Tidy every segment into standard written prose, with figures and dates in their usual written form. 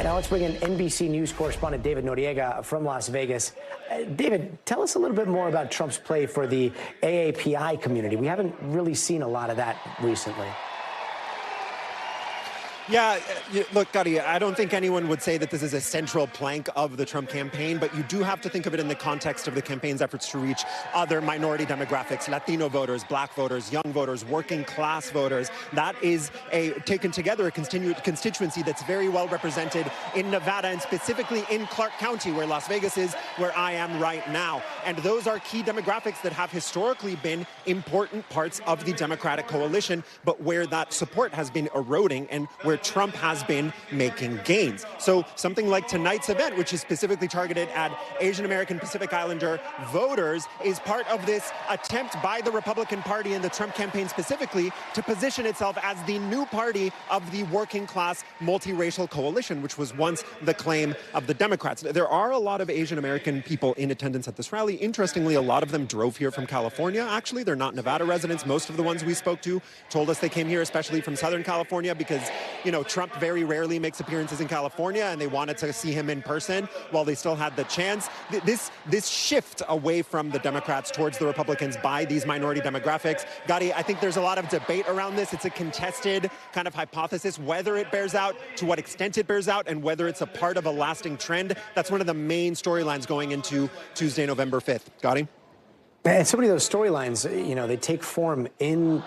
right, now let's bring in NBC News correspondent David Noriega from Las Vegas. David, tell us a little bit more about Trump's play for the AAPI community. We haven't really seen a lot of that recently. Yeah, look, Gary, I don't think anyone would say that this is a central plank of the Trump campaign, but you do have to think of it in the context of the campaign's efforts to reach other minority demographics, Latino voters, black voters, young voters, working class voters. That is taken together, a constituency that's very well represented in Nevada and specifically in Clark County, where Las Vegas is, where I am right now. And those are key demographics that have historically been important parts of the Democratic coalition, but where that support has been eroding and where Trump has been making gains. So something like tonight's event, which is specifically targeted at Asian American Pacific Islander voters, is part of this attempt by the Republican Party and the Trump campaign specifically to position itself as the new party of the working class multiracial coalition, which was once the claim of the Democrats. There are a lot of Asian American people in attendance at this rally. Interestingly, a lot of them drove here from California. Actually, they're not Nevada residents. Most of the ones we spoke to told us they came here especially from Southern California because, Trump very rarely makes appearances in California, and they wanted to see him in person while they still had the chance. This shift away from the Democrats towards the Republicans by these minority demographics, Gadi, I think there's a lot of debate around this. It's a contested kind of hypothesis, whether it bears out, to what extent it bears out, and whether it's a part of a lasting trend. That's one of the main storylines going into Tuesday, November 5th. Gadi? And so many of those storylines, they take form in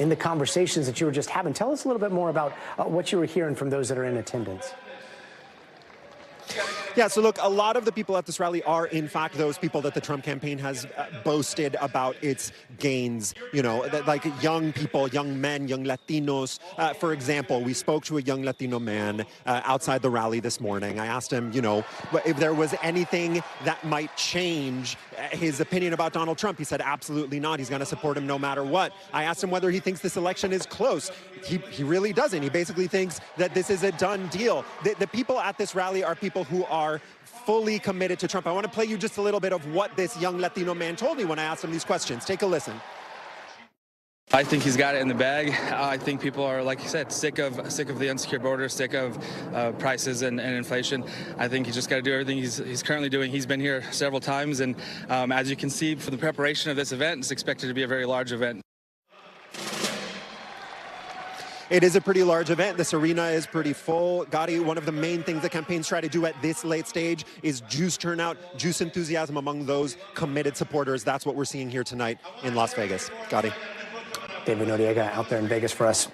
the conversations that you were just having. Tell us a little bit more about what you were hearing from those that are in attendance. Yeah, so look, a lot of the people at this rally are, in fact, those people that the Trump campaign has boasted about its gains, like young people, young men, young Latinos. For example, we spoke to a young Latino man outside the rally this morning. I asked him, if there was anything that might change his opinion about Donald Trump. He said, absolutely not. He's going to support him no matter what. I asked him whether he thinks this election is close. He really doesn't. He basically thinks that this is a done deal. The people at this rally are people who are fully committed to Trump. I want to play you just a little bit of what this young Latino man told me when I asked him these questions. Take a listen. I think he's got it in the bag. I think people are, like you said, sick of the insecure border, sick of prices and inflation. I think he's just got to do everything he's currently doing. He's been here several times, and as you can see from the preparation of this event, it's expected to be a very large event. It is a pretty large event. This arena is pretty full. Gadi, one of the main things the campaigns try to do at this late stage is juice turnout, juice enthusiasm among those committed supporters. That's what we're seeing here tonight in Las Vegas. Gadi. David Noriega out there in Vegas for us.